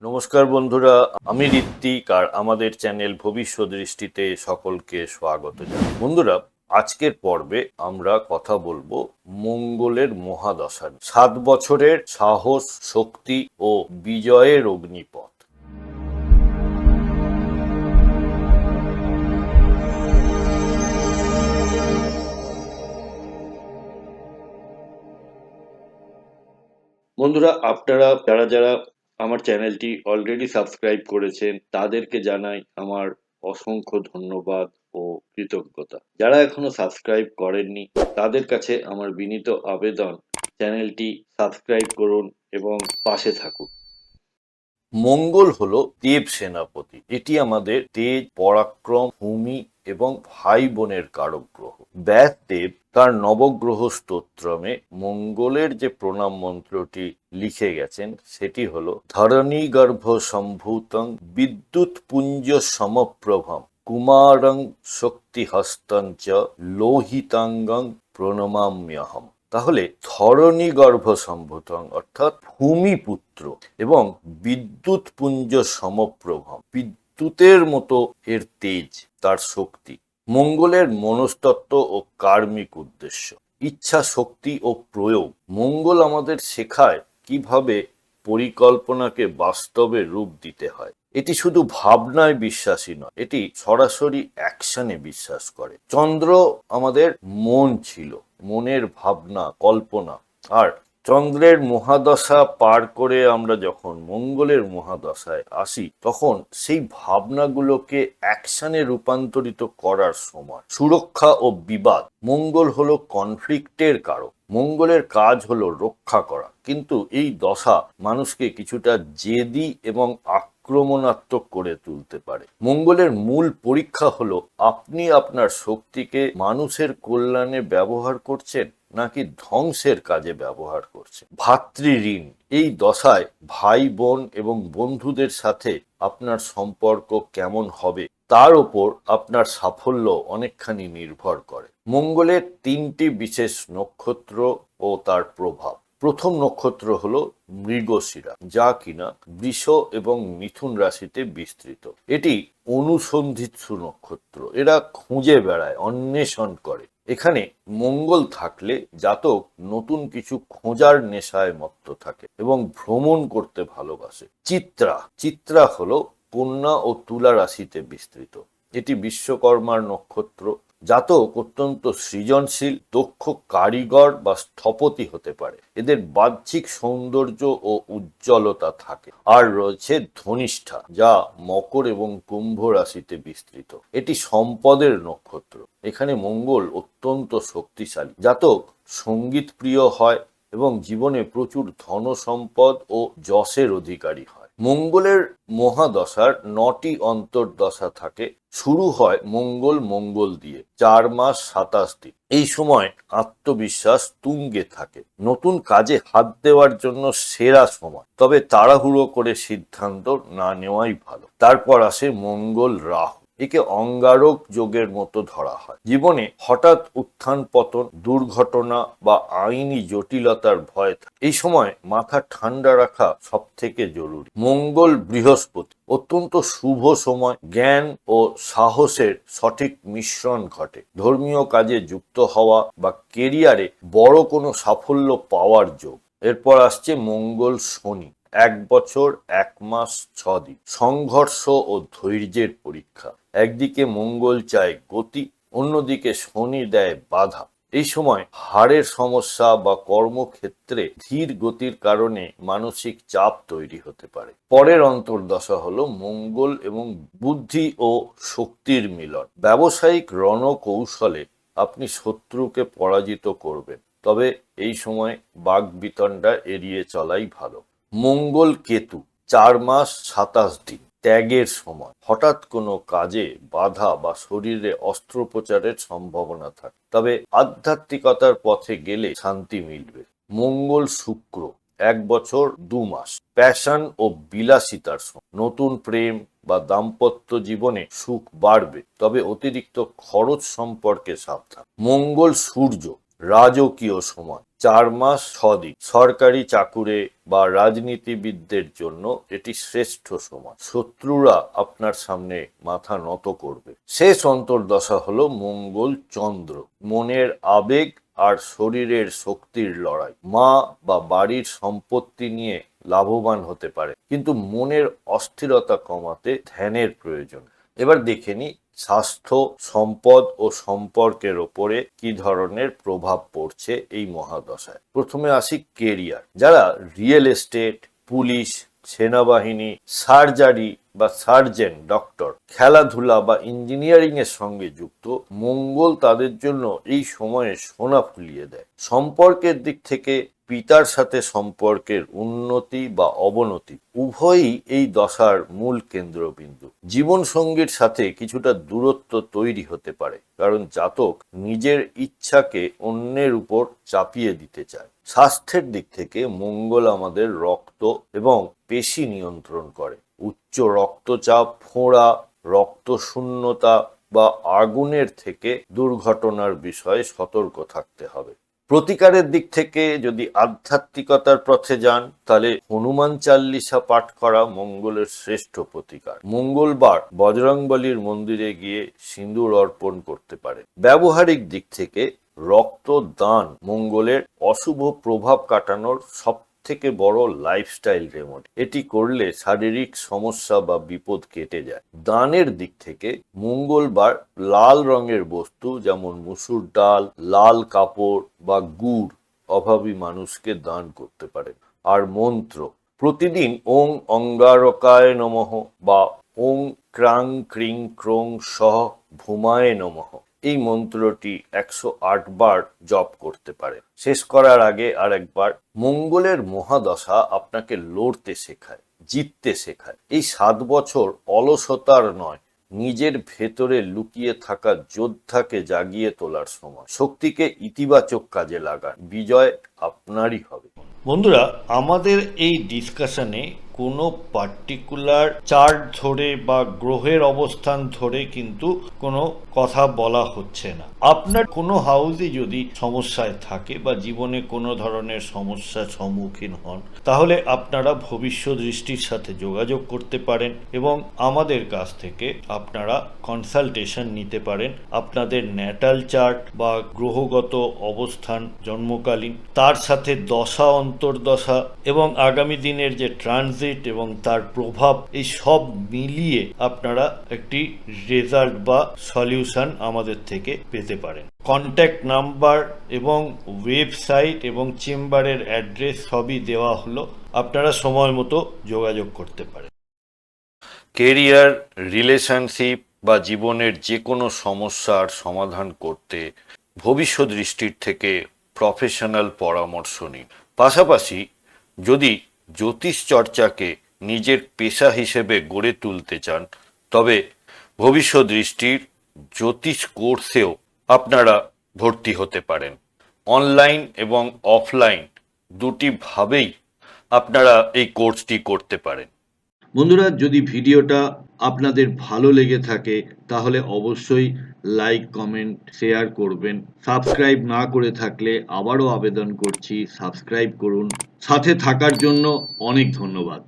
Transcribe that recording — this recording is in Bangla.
নমস্কার বন্ধুরা, আমি ঋত্বিক আর আমাদের চ্যানেল ভবিষ্যৎ দৃষ্টিতে সকলকে স্বাগত জানাই। বন্ধুরা, আজকের পর্বে আমরা কথা বলবো মঙ্গলের মহাদশা নিয়ে। 7 বছরের সাহস, শক্তি ও বিজয়ের অগ্নিপথ। বন্ধুরা, আপনারা যারা আমার চ্যানেলটি অলরেডি সাবস্ক্রাইব করেছেন তাদেরকে জানাই আমার অসংখ্য ধন্যবাদ ও কৃতজ্ঞতা। যারা এখনো সাবস্ক্রাইব করেননি তাদের কাছে আমার বিনীত আবেদন, চ্যানেলটি সাবস্ক্রাইব করুন এবং পাশে থাকুন। মঙ্গল হলো দেব সেনাপতি। এটি আমাদের তেজ, পরাক্রম, ভূমি এবং ভাই বোনের কারক গ্রহ। ব্যাসদেব তার নবগ্রহ স্তোত্রমে মঙ্গলের যে প্রণাম মন্ত্রটি লিখে গেছেন সেটি হলো ধরণী গর্ভ সম্ভূতং বিদ্যুৎ পুঞ্জ সমপ্রভম কুমারং শক্তি হস্তঞ্চ লোহিতাঙ্গং প্রণমাম্যহম। তাহলে ধরণী গর্ভ সম্ভূতং অর্থাৎ ভূমিপুত্র এবং বিদ্যুৎ পুঞ্জ সমপ্রভম, বিদ্যুতের মতো এর তেজ, তার শক্তি। মঙ্গলের মনস্তত্ত্ব ও কার্মিক উদ্দেশ্য, ইচ্ছা, শক্তি ও প্রয়োগ। মঙ্গল আমাদের শেখায় কিভাবে পরিকল্পনাকে বাস্তবে রূপ দিতে হয়। এটি শুধু ভাবনায় বিশ্বাসী নয়, এটি সরাসরি অ্যাকশনে বিশ্বাস করে। চন্দ্র আমাদের মন ছিল, মনের ভাবনা, কল্পনা। আর চন্দ্রের মহাদশা পার করে আমরা যখন মঙ্গলের মহাদশায় আসি তখন সেই ভাবনাগুলোকে অ্যাকশনে রূপান্তরিত করার সময়। সুরক্ষা ও বিবাদ, মঙ্গল হলো কনফ্লিক্টের কারক। মঙ্গলের কাজ হলো রক্ষা করা, কিন্তু এই দশা মানুষকে কিছুটা জেদি এবং আক্রমণাত্মক করে তুলতে পারে। মঙ্গলের মূল পরীক্ষা হলো আপনি আপনার শক্তিকে মানুষের কল্যাণে ব্যবহার করছেন নাকি ধ্বংসের কাজে ব্যবহার করছে। ভাতৃঋণ, এই দশায় ভাই বোন এবং বন্ধুদের সাথে আপনার সম্পর্ক কেমন হবে তার ওপর আপনার সাফল্য অনেকখানি নির্ভর করে। মঙ্গলের 3টি বিশেষ নক্ষত্র ও তার প্রভাব। প্রথম নক্ষত্র হলো মৃগশিরা, যা কিনা বৃষ এবং মিথুন রাশিতে বিস্তৃত। এটি অনুসন্ধিৎসু নক্ষত্র। এরা খুঁজে বেড়ায়, অন্বেষণ করে। এখানে মঙ্গল থাকলে জাতক নতুন কিছু খোঁজার নেশায় মত্ত থাকে এবং ভ্রমণ করতে ভালোবাসে। চিত্রা হলো কন্যা ও তুলা রাশিতে বিস্তৃত। এটি বিশ্বকর্মার নক্ষত্র। জাতক অত্যন্ত সৃজনশীল, দক্ষ কারিগর বা স্থপতি হতে পারে। এদের বাহ্যিক সৌন্দর্য ও উজ্জ্বলতা থাকে। আর রয়েছে ধনিষ্ঠা, যা মকর এবং কুম্ভ রাশিতে বিস্তৃত। এটি সম্পদের নক্ষত্র। এখানে মঙ্গল অত্যন্ত শক্তিশালী। জাতক সঙ্গীত প্রিয় হয় এবং জীবনে প্রচুর ধন সম্পদ ও যশের অধিকারী হয়। মঙ্গলের মহাদশার 9টি অন্তর্দশা থাকে। শুরু হয় মঙ্গল দিয়ে 4 মাস 27 দিন। এই সময় আত্মবিশ্বাস তুঙ্গে থাকে। নতুন কাজে হাত দেওয়ার জন্য সেরা সময়, তবে তাড়াহুড়ো করে সিদ্ধান্ত না নেওয়াই ভালো। তারপর আসে মঙ্গল রাহু। একে অঙ্গারক যোগের মতো ধরা হয়। জীবনে হঠাৎ উত্থান পতন, দুর্ঘটনা বা আইনি জটিলতার ভয় থাকে। এই সময় মাথা ঠান্ডা রাখা সব থেকে জরুরি। মঙ্গল বৃহস্পতি, অত্যন্ত শুভ সময়। জ্ঞান ও সাহসের সঠিক মিশ্রণ ঘটে। ধর্মীয় কাজে যুক্ত হওয়া বা কেরিয়ারে বড় কোনো সাফল্য পাওয়ার যোগ। এরপর আসছে মঙ্গল শনি, 1 বছর 1 মাস 6 দিন। সংঘর্ষ ও ধৈর্যের পরীক্ষা। একদিকে মঙ্গল চায় গতি, অন্যদিকে শনি দেয় বাধা। এই সময় হাড়ের সমস্যা বা কর্মক্ষেত্রে ধীর গতির কারণে মানসিক চাপ তৈরি হতে পারে। পরের অন্তর্দশা হলো মঙ্গল এবং বুদ্ধি ও শক্তির মিলন। ব্যবসায়িক রণকৌশলে আপনি শত্রুকে পরাজিত করবেন, তবে এই সময় বাকবিতণ্ডা এড়িয়ে চলাই ভালো। মঙ্গল কেতু, 4 মাস 27 দিন। ত্যাগের সময়। হঠাৎ কোনো কাজে বাধা বা শরীরে অস্ত্রোপচারের সম্ভাবনা থাকে, তবে আধ্যাত্মিকতার পথে গেলে শান্তি মিলবে। মঙ্গল শুক্র, 1 বছর 2 মাস। প্যাশন ও বিলাসিতার সময়। নতুন প্রেম বা দাম্পত্য জীবনে সুখ বাড়বে, তবে অতিরিক্ত খরচ সম্পর্কে সাবধান। মঙ্গল সূর্য, রাজকীয় সময়। 4 মাস 6 দিন। সরকারি চাকুরে বা রাজনীতিবিদদের জন্য এটি শ্রেষ্ঠ সময়। শত্রুরা আপনার সামনে মাথা নত করবে। শেষ অন্তর্দশা হলো মঙ্গল চন্দ্র, মনের আবেগ আর শরীরের শক্তির লড়াই। মা বা বাড়ির সম্পত্তি নিয়ে লাভবান হতে পারে, কিন্তু মনের অস্থিরতা কমাতে ধ্যানের প্রয়োজন। এবার দেখে নি স্বাস্থ্য, সম্পদ ও সম্পর্কের ওপরে কি ধরনের প্রভাব পড়ছে এই মহাদশায়। প্রথমে আসি কেরিয়ার। যারা রিয়েল এস্টেট, পুলিশ, সেনাবাহিনী, সার্জারি বা সার্জেন, ডক্টর, খেলাধুলা বা ইঞ্জিনিয়ারিং এর সঙ্গে যুক্ত, মঙ্গল তাদের জন্য এই সময়ে সোনা ফুলিয়ে দেয়। সম্পর্কের দিক থেকে পিতার সাথে সম্পর্কের উন্নতি বা অবনতি উভয়ই এই দশার মূল কেন্দ্রবিন্দু। জীবনসঙ্গীর সাথে কিছুটা দূরত্ব তৈরি হতে পারে, কারণ জাতক নিজের ইচ্ছাকে অন্যের উপর চাপিয়ে দিতে চায়। স্বাস্থ্যের দিক থেকে মঙ্গল আমাদের রক্ত এবং পেশি নিয়ন্ত্রণ করে। উচ্চ রক্তচাপ, ফোঁড়া, রক্তশূন্যতা বা আগুনের থেকে দুর্ঘটনার বিষয়ে সতর্ক থাকতে হবে। প্রতিকারের দিক থেকে যদি আধ্যাত্মিকতার পথে যান, তাহলে হনুমান চাল্লিশা পাঠ করা মঙ্গলের শ্রেষ্ঠ প্রতিকার। মঙ্গলবার বজরংবলীর মন্দিরে গিয়ে সিঁদুর অর্পণ করতে পারে। ব্যবহারিক দিক থেকে রক্তদান মঙ্গলের অশুভ প্রভাব কাটানোর সবথেকে বড় লাইফস্টাইল রেমেডি। এটি করলে শারীরিক সমস্যা বা বিপদ কেটে যায়। দানের দিক থেকে মঙ্গলবার লাল রঙের বস্তু যেমন মসুর ডাল, লাল কাপড় বা গুড় অভাবী মানুষকে দান করতে পারেন। আর মন্ত্র, প্রতিদিন ওং অঙ্গারকায় নমঃ বা ওং ক্রাং ক্রিং ক্রোং সহ ভূমায় নমঃ এই মন্ত্রটি 108 বার জপ করতে পারেন। শেষ করার আগে আর একবার, মঙ্গলের মহাদশা আপনাকে লড়তে শেখায়, জিততে শেখায়। এই 7 বছর অলসতার নয়, নিজের ভেতরে লুকিয়ে থাকা যোদ্ধাকে জাগিয়ে তোলার সময়। শক্তিকে ইতিবাচক কাজে লাগান, বিজয় আপনারই হবে। বন্ধুরা, আমাদের এই ডিসকাশনে কোনো পার্টিকুলার চার্ট ধরে বা গ্রহের অবস্থান ধরে কিন্তু কোনো কথা বলা হচ্ছে না। আপনার কোনো হাউসে যদি সমস্যায় থাকে বা জীবনে কোনো ধরনের সমস্যার সম্মুখীন হন, তাহলে আপনারা ভবিষ্যৎ দৃষ্টির সাথে যোগাযোগ করতে পারেন এবং আমাদের কাছ থেকে আপনারা কনসালটেশন নিতে পারেন। আপনাদের ন্যাটাল চার্ট বা গ্রহগত অবস্থান জন্মকালীন, তার সাথে দশা, অন্তর্দশা এবং আগামী দিনের যে ট্রানজিট এবং তার প্রভাব, এই সব মিলিয়ে আপনারা একটি রেজাল্ট বা সলিউশন আমাদের থেকে পেতে পারেন। কন্ট্যাক্ট নাম্বার এবং ওয়েবসাইট এবং চেম্বারের অ্যাড্রেস সবই দেওয়া হলো, আপনারা সময় মতো যোগাযোগ করতে পারেন। কেরিয়ার, রিলেশনশিপ বা জীবনের যে কোনো সমস্যার সমাধান করতে ভবিষ্যৎ দৃষ্টির থেকে প্রফেশনাল পরামর্শ নিন। পাশাপাশি যদি জ্যোতিষ চর্চাকে নিজের পেশা হিসেবে গড়ে তুলতে চান, তবে ভবিষ্যৎ দৃষ্টির জ্যোতিষ কোর্সেও আপনারা ভর্তি হতে পারেন। অনলাইন এবং অফলাইন দুটি ভাবেই আপনারা এই কোর্সটি করতে পারেন। বন্ধুরা, যদি ভিডিওটা আপনাদের ভালো লেগে থাকে তাহলে অবশ্যই লাইক, কমেন্ট, শেয়ার করবেন। সাবস্ক্রাইব না করে থাকলে আবারও আবেদন করছি, সাবস্ক্রাইব করুন। সাথে থাকার জন্য অনেক ধন্যবাদ।